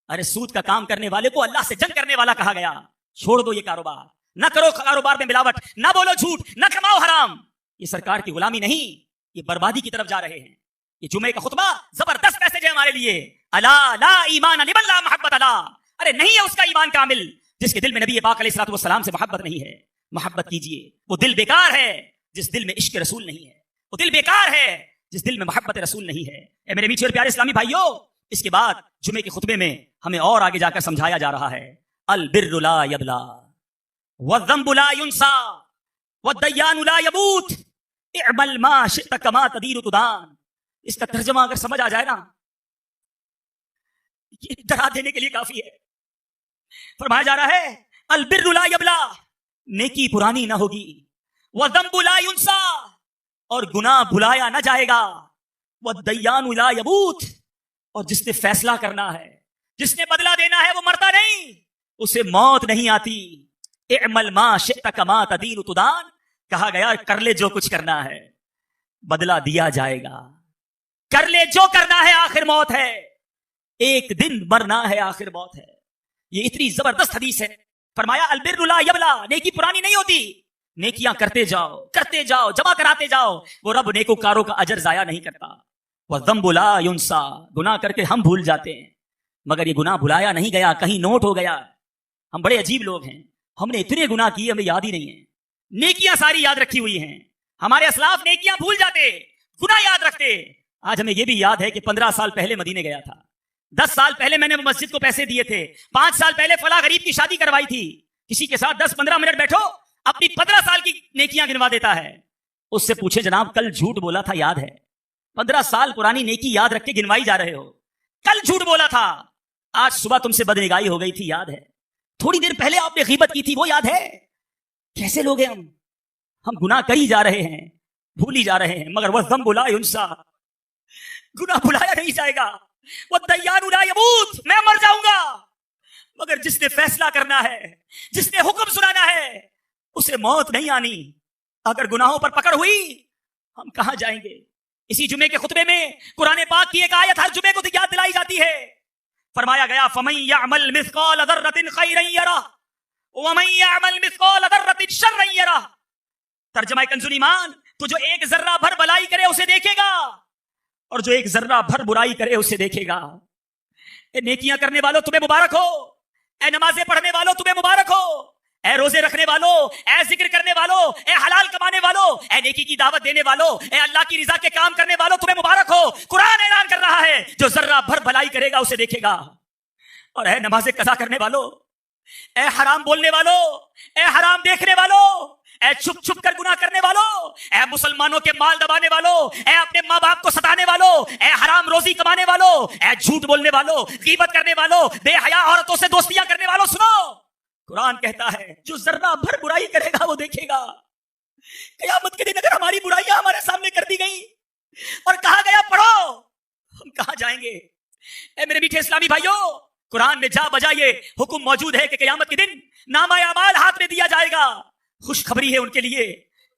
ارے سود کا کام کرنے والے کو اللہ سے جنگ کرنے والا کہا گیا. چھوڑ دو یہ کاروبار، نہ کرو کاروبار میں ملاوٹ، نہ بولو جھوٹ، نہ کماؤ حرام. یہ سرکار کی غلامی نہیں، یہ بربادی کی طرف جا رہے ہیں. یہ جمعے کا خطبہ زبردست میسج ہے ہمارے لیے. الا لا ایمان لمن لا محبت لا. ارے نہیں ہے اس کا ایمان کامل جس کے دل میں نبی پاک علیہ الصلوۃ والسلام سے محبت نہیں ہے. محبت کیجئے. وہ دل بیکار ہے جس دل میں عشق رسول نہیں ہے، وہ دل بیکار ہے جس دل میں محبت رسول نہیں ہے. اے میرے میٹھے اور پیارے اسلامی بھائیوں، اس کے بعد جمعے کے خطبے میں ہمیں اور آگے جا کر سمجھایا جا رہا ہے البر لا یبلا والذنب لا ینسا والدیان لا یموت اعمل ما شئت کما تدین تدان. اس کا ترجمہ اگر سمجھ آ جائے نا، یہ ڈرا دینے کے لیے کافی ہے. فرمایا جا رہا ہے البر لا یبلا، نیکی پرانی نہ ہوگی، والذنب لا ینسا، اور گناہ بھلایا نہ جائے گا، والدیان لا یموت، اور جس نے فیصلہ کرنا ہے، جس نے بدلہ دینا ہے، وہ مرتا نہیں، اسے موت نہیں آتی. اعمل ما شئت کما تدین تدان، کہا گیا کر لے جو کچھ کرنا ہے، بدلہ دیا جائے گا. کر لے جو کرنا ہے، آخر موت ہے، ایک دن مرنا ہے، آخر موت ہے. یہ اتنی زبردست حدیث ہے. فرمایا البر لا یبلا، نیکی پرانی نہیں ہوتی، نیکیاں کرتے جاؤ، جمع کراتے جاؤ، وہ رب نیکوکاروں کا اجر ضائع نہیں کرتا. والذنب لا ینسا، گناہ کر کے ہم بھول جاتے ہیں، مگر یہ گناہ بھلایا نہیں گیا، کہیں نوٹ ہو گیا. ہم بڑے عجیب لوگ ہیں، ہم نے اتنے گناہ کیے ہمیں یاد ہی نہیں ہیں. نیکیاں ساری یاد رکھی ہوئی ہیں. ہمارے اسلاف نیکیاں بھول جاتے، گناہ یاد رکھتے. آج ہمیں یہ بھی یاد ہے کہ 15 سال پہلے مدینے گیا تھا، 10 سال پہلے میں نے مسجد کو پیسے دیے تھے، 5 سال پہلے فلاں غریب کی شادی کروائی تھی. کسی کے ساتھ 10-15 منٹ بیٹھو، اپنی 15 سال کی نیکیاں گنوا دیتا ہے. اس سے پوچھے جناب کل جھوٹ بولا تھا یاد ہے؟ 15 سال پرانی نیکی یاد رکھ کے گنوائی جا رہے ہو. کل جھوٹ بولا تھا، آج صبح تم سے بدنگاہی ہو گئی تھی یاد ہے؟ تھوڑی دیر پہلے آپ نے غیبت کی تھی وہ یاد ہے؟ کیسے لوگ ہیں ہم گناہ کر ہی جا رہے ہیں، بھول ہی جا رہے ہیں. مگر والذنب لا ینسا، گناہ بھلایا نہیں جائے گا. والدیان لا یموت، میں مر جاؤں گا، مگر جس نے فیصلہ کرنا ہے، جس نے حکم سنانا ہے، اسے موت نہیں آنی. اگر گناہوں پر پکڑ ہوئی ہم کہاں جائیں گے؟ اسی جمعے کے خطبے میں قرآن پاک کی ایک آیت ہر جمعے کو یاد دلائی جاتی ہے. فرمایا گیا فَمَن يَعْمَلْ مِثْقَالَ ذَرَّةٍ خَيْرًا يَرَهُ وَمَن يَعْمَلْ مِثْقَالَ ذَرَّةٍ شَرًّا يَرَهُ. ترجمہ کنز ایمان، تو جو ایک ذرہ بھر بلائی کرے اسے دیکھے گا، اور جو ایک ذرہ بھر برائی کرے اسے دیکھے گا. اے نیکیاں کرنے والوں تمہیں مبارک ہو، اے نمازیں پڑھنے والوں تمہیں مبارک ہو، اے روزے رکھنے والوں، اے ذکر کرنے والوں، اے حلال کمانے والوں، اے نیکی کی دعوت دینے والوں، اے اللہ کی رضا کے کام کرنے والوں تمہیں مبارک ہو. قرآن اعلان کر رہا ہے جو ذرہ بھر بھلائی کرے گا اسے دیکھے گا. اور اے نمازیں قضا کرنے والوں، اے حرام بولنے والوں، اے حرام دیکھنے والوں، اے چھپ چھپ کر گناہ کرنے والوں، اے مسلمانوں کے مال دبانے والوں، اے اپنے ماں باپ کو ستانے والوں، اے حرام روزی کمانے والوں، اے جھوٹ بولنے والوں، غیبت کرنے والوں، بے حیا عورتوں سے دوستیاں کرنے والوں، سنو قرآن کہتا ہے جو ذرہ بھر برائی کرے گا وہ دیکھے گا. قیامت کے دن اگر ہماری برائیاں ہمارے سامنے کر دی گئی اور کہا گیا پڑھو، ہم کہاں جائیں گے؟ اے میرے میٹھے اسلامی بھائیوں، قرآن میں جا بجا یہ حکم موجود ہے کہ قیامت کے دن نامہ اعمال ہاتھ میں دیا جائے گا. خوشخبری ہے ان کے لیے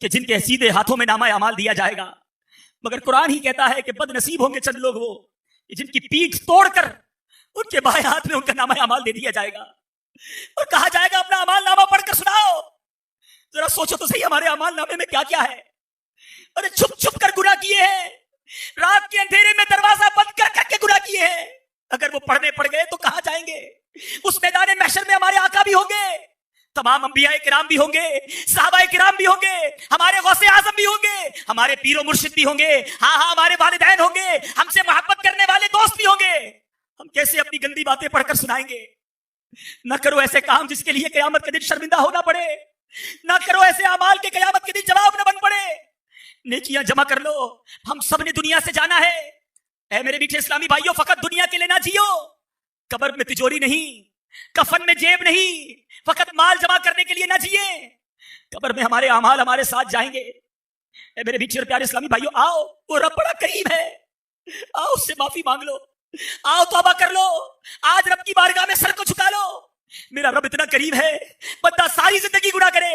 کہ جن کے سیدھے ہاتھوں میں نامہ اعمال دیا جائے گا. مگر قرآن ہی کہتا ہے کہ بد نصیب ہوں گے چند لوگ وہ جن کی پیٹھ توڑ کر ان کے بائیں ہاتھ میں ان کا نامہ اعمال دے دیا جائے گا اور کہا جائے گا اپنا اعمال نامہ پڑھ کر سناؤ. ذرا سوچو تو صحیح ہمارے اعمال نامے میں کیا کیا ہے. ارے چھپ چھپ کر گناہ کیے ہیں، رات کے اندھیرے میں دروازہ بند کر کر کے گناہ کیے ہیں. اگر وہ پڑھنے پڑ گئے تو کہاں جائیں گے؟ اس میدان محشر میں ہمارے آقا بھی ہوں گے، تمام انبیاء کرام بھی ہوں گے، صحابہ کرام بھی ہوں گے، ہمارے غوث اعظم بھی ہوں گے، ہمارے پیر و مرشد بھی ہوں گے، ہاں ہمارے والدین ہوں گے، ہم سے محبت کرنے والے دوست بھی ہوں گے. ہم کیسے اپنی گندی باتیں پڑھ کر سنائیں گے؟ نہ کرو ایسے کام جس کے لیے قیامت کے دن شرمندہ ہونا پڑے، نہ کرو ایسے اعمال کے قیامت کے دن جواب نہ بن پڑے. نیکیاں جمع کر لو، ہم سب نے دنیا سے جانا ہے. اے میرے میٹھے اسلامی بھائیوں، فقط دنیا کے لیے نہ جیو. قبر میں تجوری نہیں، کفن میں جیب نہیں، فقط مال جمع کرنے کے لیے نہ جیے. قبر میں ہمارے اعمال ہمارے ساتھ جائیں گے. اے میرے میٹھے اور پیارے اسلامی بھائیوں، آؤ، وہ رب بڑا قریب ہے، آؤ اس سے معافی مانگ لو، آؤ توبہ کر لو، آج رب کی بارگاہ میں سر کو جھکا لو. میرا رب اتنا قریب ہے، بندہ ساری زندگی گناہ کرے،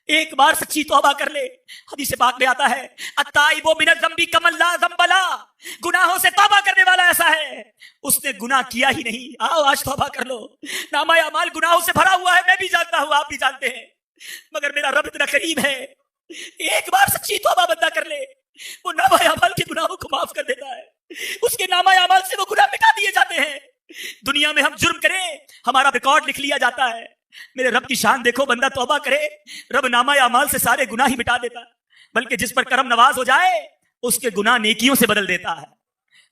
ایک بار سچی توبہ کر لے. حدیث پاک میں آتا ہے التائب من الذنب کمن لا ذنب له، گناہوں سے توبہ کرنے والا ایسا ہے اس نے گناہ کیا ہی نہیں. آؤ آج توبہ کر لو. نامہ اعمال گناہوں سے بھرا ہوا ہے، میں بھی جانتا ہوں، آپ بھی جانتے ہیں، مگر میرا رب اتنا قریب ہے، ایک بار سچی توبہ بندہ کر لے، وہ نامہ اعمال کے گناہوں کو معاف کر دیتا ہے. اس کے نامہ اعمال سے وہ گناہ مٹا دیے جاتے ہیں. دنیا میں ہم جرم کریں، ہمارا ریکارڈ لکھ لیا جاتا ہے. میرے رب کی شان دیکھو، بندہ توبہ کرے، رب نامہ اعمال سے سارے گناہ ہی مٹا دیتا ہے. بلکہ جس پر کرم نواز ہو جائے اس کے گناہ نیکیوں سے بدل دیتا ہے.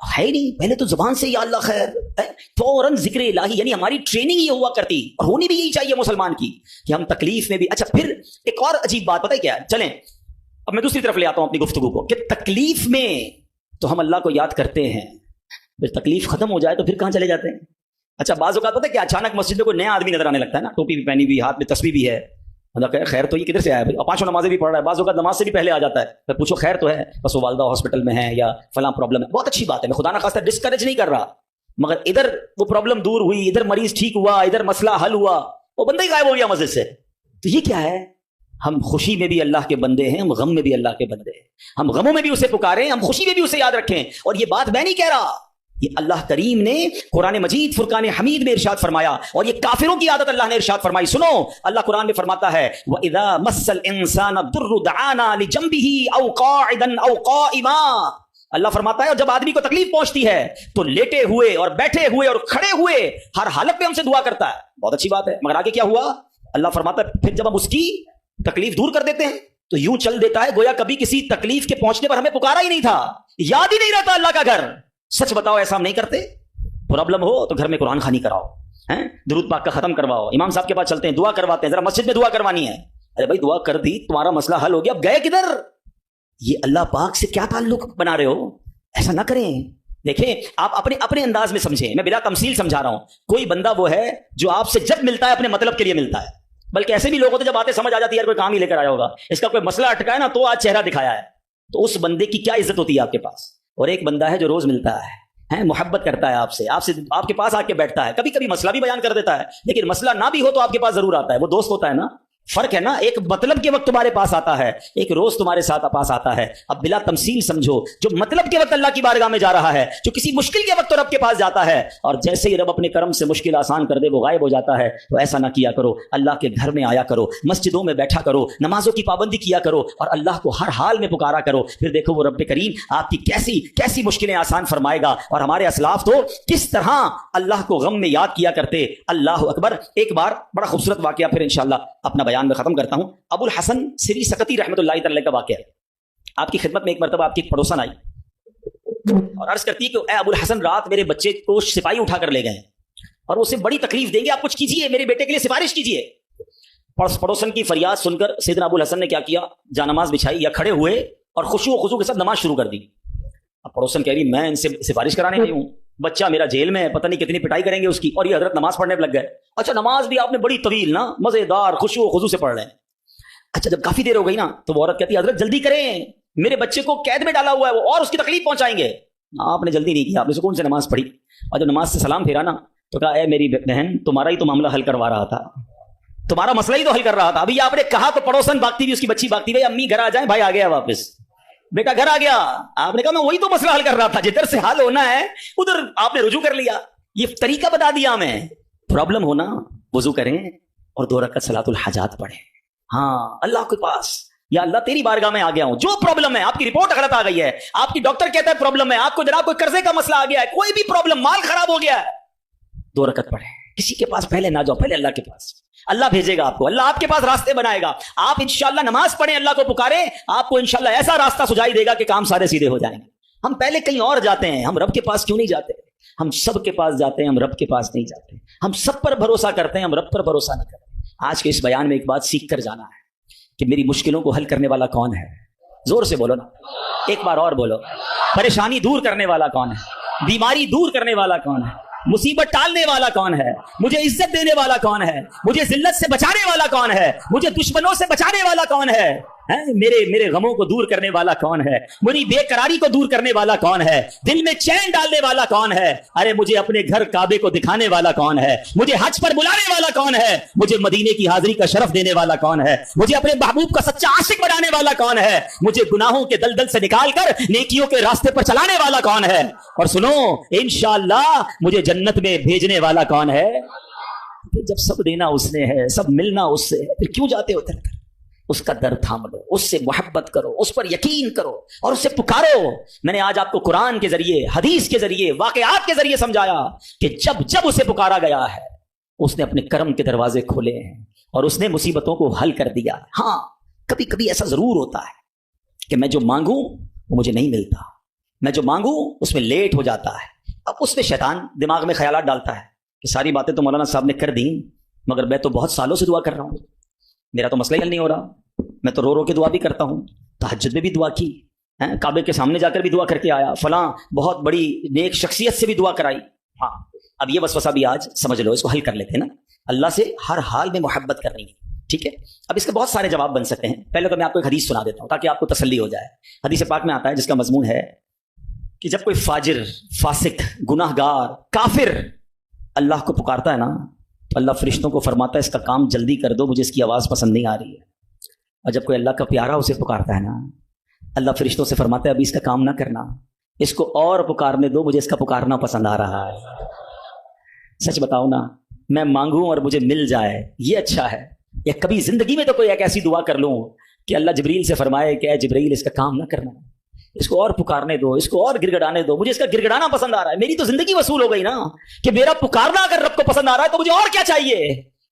ہے نہیں. پہلے تو زبان سے یا اللہ خیر, فوراً ذکر الہی. یعنی ہماری ٹریننگ یہ ہوا کرتی, اور ہونی بھی یہی چاہیے مسلمان کی, کہ ہم تکلیف میں بھی. اچھا پھر ایک اور عجیب بات پتہ ہے کیا ہے, چلیں اب میں دوسری طرف لے آتا ہوں اپنی گفتگو کو, کہ تکلیف میں تو ہم اللہ کو یاد کرتے ہیں, پھر تکلیف ختم ہو جائے تو پھر کہاں چلے جاتے ہیں. اچھا بعض اوقات پتہ ہے کہ اچانک مسجد میں کوئی نیا آدمی نظر آنے لگتا ہے نا, ٹوپی بھی پہنی ہوئی, ہاتھ میں تسبیح بھی ہے, مطلب خیر تو یہ کدھر سے آیا بھائی, اور 5 نمازیں بھی پڑھ رہا ہے, بعض اوقات نماز سے بھی پہلے آ جاتا ہے, پھر پوچھو خیر تو ہے, بس وہ والدہ ہاسپٹل میں ہے یا فلاں پرابلم ہے. بہت اچھی بات ہے, میں خدا نہ خواستہ ڈسکریج نہیں کر رہا, مگر ادھر وہ پرابلم دور ہوئی, ادھر مریض ٹھیک ہوا, ادھر مسئلہ حل ہوا, وہ بندہ ہی غائب ہو گیا مسجد سے. تو یہ کیا ہے, ہم خوشی میں بھی اللہ کے بندے ہیں, ہم غم میں بھی اللہ کے بندے ہیں, ہم غموں میں بھی اسے پکاریں, ہم خوشی میں بھی اسے یاد رکھیں. اور یہ بات میں نہیں کہہ رہا, یہ اللہ کریم نے قرآن مجید فرقان حمید میں ارشاد فرمایا, اور یہ کافروں کی عادت اللہ نے ارشاد فرمائی. سنو, اللہ قرآن میں فرماتا ہے وَإِذَا مَسَّ الْإِنسَانَ الضُّرُّ دَعَانَا لِجَنبِهِ أَوْ قَاعِدًا أَوْ قَائِمًا. اللہ فرماتا ہے اور جب آدمی کو تکلیف پہنچتی ہے تو لیٹے ہوئے اور بیٹھے ہوئے اور کھڑے ہوئے ہر حالت میں ہم سے دعا کرتا ہے. بہت اچھی بات ہے, مگر آگے کیا ہوا, اللہ فرماتا ہے پھر جب ہم اس کی تکلیف دور کر دیتے ہیں تو یوں چل دیتا ہے گویا کبھی کسی تکلیف کے پہنچنے پر ہمیں پکارا ہی نہیں تھا, یاد ہی نہیں رہتا اللہ کا گھر. سچ بتاؤ ایسا ہم نہیں کرتے؟ پرابلم ہو تو گھر میں قرآن خوانی کراؤ, درود پاک کا ختم کرواؤ, امام صاحب کے پاس چلتے ہیں, دعا کرواتے ہیں, ذرا مسجد میں دعا کروانی ہے. ارے بھائی دعا کر دی, تمہارا مسئلہ حل ہو گیا, اب گئے کدھر؟ یہ اللہ پاک سے کیا تعلق بنا رہے ہو؟ ایسا نہ کریں. دیکھیں آپ اپنے انداز میں سمجھیں, میں بلا تمثیل سمجھا رہا ہوں. کوئی بندہ وہ ہے جو آپ سے جب ملتا ہے اپنے مطلب کے لیے ملتا ہے, بلکہ ایسے بھی لوگ ہوتے ہیں جب باتیں سمجھ آ جاتی ہے, کوئی کام ہی لے کر آیا ہوگا, اس کا کوئی مسئلہ اٹکا ہے نا تو آج چہرہ دکھایا ہے, تو اس بندے کی کیا عزت ہوتی ہے آپ کے پاس. اور ایک بندہ ہے جو روز ملتا ہے, محبت کرتا ہے آپ سے آپ کے پاس آ کے بیٹھتا ہے, کبھی کبھی مسئلہ بھی بیان کر دیتا ہے, لیکن مسئلہ نہ بھی ہو تو آپ کے پاس ضرور آتا ہے. وہ دوست ہوتا ہے نا, فرق ہے نا, ایک مطلب کے وقت تمہارے پاس آتا ہے, ایک روز تمہارے ساتھ پاس آتا ہے. اب بلا تمثیل سمجھو, جو مطلب کے وقت اللہ کی بارگاہ میں جا رہا ہے, جو کسی مشکل کے وقت تو رب کے پاس جاتا ہے, اور جیسے ہی رب اپنے کرم سے مشکل آسان کر دے وہ غائب ہو جاتا ہے. تو ایسا نہ کیا کرو, اللہ کے گھر میں آیا کرو, مسجدوں میں بیٹھا کرو, نمازوں کی پابندی کیا کرو, اور اللہ کو ہر حال میں پکارا کرو. پھر دیکھو وہ رب کریم آپ کی کیسی کیسی مشکلیں آسان فرمائے گا. اور ہمارے اسلاف تو کس طرح اللہ کو غم میں یاد کیا کرتے. اللہ اکبر. ایک بار بڑا خوبصورت واقعہ پھر انشاءاللہ اپنا بیان میں ختم کرتا ہوں. ابو الحسن سری سکتی رحمۃ اللہ تعالی کا واقعہ ہے. آپ کی خدمت میں ایک مرتبہ آپ کی ایک پڑوسن آئی اور عرض کرتی کہ اے ابو الحسن, رات میرے بچے کو سپاہی اٹھا کر لے گئے اور اسے بڑی تکلیف دیں گے, آپ کچھ کیجیے, میرے بیٹے کے لیے سفارش کیجیے. پڑوسن کی فریاد سن کر سیدنا ابو الحسن نے کیا کیا, جانماز بچھائی یا کھڑے ہوئے اور خشوع و خضوع کے ساتھ نماز شروع کر دی. اب پڑوسن کہہ رہی میں ان سے سفارش کرانے آئی ہوں, بچہ میرا جیل میں ہے, پتہ نہیں کتنی پٹائی کریں گے اس کی, اور یہ حضرت نماز پڑھنے لگ گئے. اچھا نماز بھی آپ نے بڑی طویل نا, مزیدار خشوع و خضوع سے پڑھ رہے ہیں. اچھا جب کافی دیر ہو گئی نا تو وہ عورت کہتی ہے حضرت جلدی کریں, میرے بچے کو قید میں ڈالا ہوا ہے وہ, اور اس کی تکلیف پہنچائیں گے. آپ نے جلدی نہیں کیا, آپ نے سکون سے نماز پڑھی, اور جب نماز سے سلام پھیرا نا تو کہا اے میری بہن, تمہارا ہی تو معاملہ حل کروا رہا تھا, تمہارا مسئلہ ہی تو حل کر رہا تھا. ابھی آپ نے کہا تو پڑوسن بھاگتی بھی, اس کی بچی بھاگتی ہوئی, امی گھر آ جائیں, بھائی آ گیا واپس, بیٹا گھر آ گیا. آپ نے کہا میں وہی تو مسئلہ حل کر رہا تھا, جدھر سے حل ہونا ہے ادھر آپ نے رجوع کر لیا. یہ طریقہ بتا دیا ہمیں. پرابلم ہونا وضو کریں اور 2 رکعت صلاۃ الحاجات پڑھیں. ہاں اللہ کے پاس, یا اللہ تیری بارگاہ میں آ گیا ہوں, جو پرابلم ہے, آپ کی رپورٹ غلط آ گئی ہے, آپ کی ڈاکٹر کہتا ہے پرابلم ہے, آپ کو جناب کوئی قرضے کا مسئلہ آ گیا ہے, کوئی بھی پرابلم, مال خراب ہو گیا ہے, 2 رکعت پڑھیں. کسی کے پاس پہلے نہ جاؤ, پہلے اللہ کے پاس. اللہ بھیجے گا آپ کو, اللہ آپ کے پاس راستے بنائے گا. آپ انشاءاللہ نماز پڑھیں, اللہ کو پکاریں, آپ کو انشاءاللہ ایسا راستہ سجائی دے گا کہ کام سارے سیدھے ہو جائیں گے. ہم پہلے کہیں اور جاتے ہیں, ہم رب کے پاس کیوں نہیں جاتے؟ ہم سب کے پاس جاتے ہیں, ہم رب کے پاس نہیں جاتے. ہم سب پر بھروسہ کرتے ہیں, ہم رب پر بھروسہ نہیں کرتے. آج کے اس بیان میں ایک بات سیکھ کر جانا ہے کہ میری مشکلوں کو حل کرنے والا کون ہے. زور سے بولو نا, ایک بار اور بولو. پریشانی دور کرنے والا کون ہے, بیماری دور کرنے والا کون ہے, مصیبت ٹالنے والا کون ہے, مجھے عزت دینے والا کون ہے, مجھے ذلت سے بچانے والا کون ہے, مجھے دشمنوں سے بچانے والا کون ہے, میرے غموں کو دور کرنے والا کون ہے, میری بے قراری کو دور کرنے والا کون ہے, دل میں چین ڈالنے والا کون ہے, ارے مجھے اپنے گھر کعبے کو دکھانے والا کون ہے, مجھے حج پر بلانے والا کون ہے, مجھے مدینے کی حاضری کا شرف دینے والا کون ہے, مجھے اپنے محبوب کا سچا عاشق بنانے والا کون ہے, مجھے گناہوں کے دلدل سے نکال کر نیکیوں کے راستے پر چلانے والا کون ہے, اور سنو انشاءاللہ مجھے جنت میں بھیجنے والا کون ہے. جب سب دینا اس نے ہے, سب ملنا اس سے ہے, پھر کیوں جاتے ہو ادھر؟ اس کا در تھام لو, اس سے محبت کرو, اس پر یقین کرو اور اسے پکارو. میں نے آج آپ کو قرآن کے ذریعے, حدیث کے ذریعے, واقعات کے ذریعے سمجھایا کہ جب اسے پکارا گیا ہے اس نے اپنے کرم کے دروازے کھولے ہیں اور اس نے مصیبتوں کو حل کر دیا. ہاں کبھی کبھی ایسا ضرور ہوتا ہے کہ میں جو مانگوں وہ مجھے نہیں ملتا, میں جو مانگوں اس میں لیٹ ہو جاتا ہے. اب اس میں شیطان دماغ میں خیالات ڈالتا ہے کہ ساری باتیں تو مولانا صاحب نے کر دی, مگر میں تو بہت سالوں سے دعا کر رہا ہوں, میرا تو مسئلہ ہی حل نہیں ہو رہا. میں تو رو رو کے دعا بھی کرتا ہوں, تہجد میں بھی دعا کی, کعبے کے سامنے جا کر بھی دعا کر کے آیا, فلاں بہت بڑی نیک شخصیت سے بھی دعا کرائی. ہاں, اب یہ وسوسہ بھی آج سمجھ لو, اس کو حل کر لیتے ہیں نا. اللہ سے ہر حال میں محبت کرنی ہے, ٹھیک ہے. اب اس کے بہت سارے جواب بن سکتے ہیں. پہلے تو میں آپ کو ایک حدیث سنا دیتا ہوں تاکہ آپ کو تسلی ہو جائے. حدیث پاک میں آتا ہے جس کا مضمون ہے کہ جب کوئی فاجر, فاسق, گناہ گار, کافر اللہ کو پکارتا ہے نا, تو اللہ فرشتوں کو فرماتا ہے اس کا کام جلدی کر دو, مجھے اس کی آواز پسند نہیں آ رہی ہے. اور جب کوئی اللہ کا پیارا اسے پکارتا ہے نا, اللہ فرشتوں سے فرماتا ہے ابھی اس کا کام نہ کرنا, اس کو اور پکارنے دو, مجھے اس کا پکارنا پسند آ رہا ہے. سچ بتاؤ نا, میں مانگوں اور مجھے مل جائے یہ اچھا ہے, یا کبھی زندگی میں تو کوئی ایک ایسی دعا کر لوں کہ اللہ جبریل سے فرمائے کہ اے جبریل اس کا کام نہ کرنا, اس کو اور پکارنے دو, اس کو اور گڑگڑانے دو, مجھے اس کا گڑگڑانا پسند آ رہا ہے. میری تو زندگی وصول ہو گئی نا کہ میرا پکارنا اگر رب کو پسند آ رہا ہے تو مجھے اور کیا چاہیے.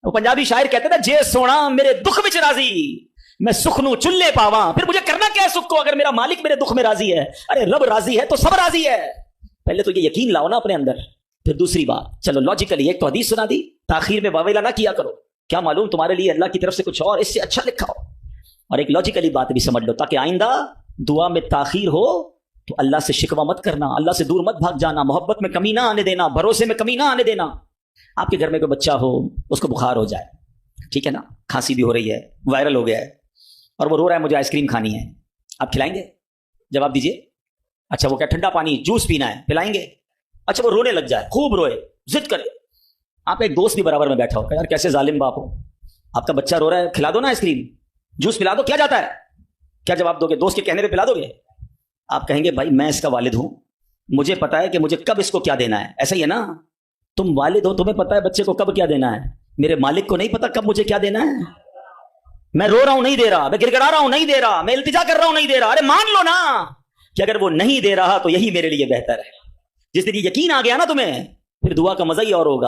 وہ پنجابی شاعر کہتے تھے جے سونا میرے دکھ وچ راضی, میں سکھ نو چلے پاواں, پھر مجھے کرنا کیا ہے سکھ کو اگر میرا مالک میرے دکھ میں راضی ہے. ارے رب راضی ہے تو سب راضی ہے. پہلے تو یہ یقین لاؤ نا اپنے اندر. پھر دوسری بات, چلو لاجیکلی ایک تو حدیث سنا دی, تاخیر میں واویلا نہ کیا کرو, کیا معلوم تمہارے لیے اللہ کی طرف سے کچھ اور اس سے اچھا لکھا ہو. اور ایک لاجیکلی بات بھی سمجھ لو تاکہ آئندہ دعا میں تاخیر ہو تو اللہ سے شکوہ مت کرنا, اللہ سے دور مت بھاگ جانا, محبت میں کمی نہ آنے دینا, بھروسے میں کمی نہ آنے دینا. آپ کے گھر میں کوئی بچہ ہو, اس کو بخار ہو جائے, ٹھیک ہے نا, کھانسی بھی ہو رہی ہے, وائرل ہو گیا ہے, اور وہ رو رہا ہے مجھے آئس کریم کھانی ہے, آپ کھلائیں گے؟ جواب دیجئے. اچھا وہ کیا ٹھنڈا پانی جوس پینا ہے, پلائیں گے؟ اچھا وہ رونے لگ جائے, خوب روئے, ضد کرے, آپ ایک دوست بھی برابر میں بیٹھا ہو, یار کیسے ظالم باپ ہو, آپ کا بچہ رو رہا ہے, کھلا دو نا آئس کریم, جوس پلا دو, کیا جاتا ہے؟ کیا جواب دو گے؟ دوست کے کہنے پہ پلا دو گے؟ آپ کہیں گے بھائی میں اس کا والد ہوں, مجھے پتا ہے کہ مجھے کب اس کو کیا دینا ہے. ایسا ہی ہے نا, تم والد ہو, تمہیں پتا ہے بچے کو کب کیا دینا ہے. میرے مالک کو نہیں پتا کب مجھے کیا دینا ہے. میں رو رہا ہوں نہیں دے رہا, میں گڑگڑا رہا ہوں نہیں دے رہا, میں التجا کر رہا ہوں نہیں دے رہا. ارے مان لو نا کہ اگر وہ نہیں دے رہا تو یہی میرے لیے بہتر ہے. جس دن یقین آ گیا نا تمہیں, پھر دعا کا مزہ ہی اور ہوگا.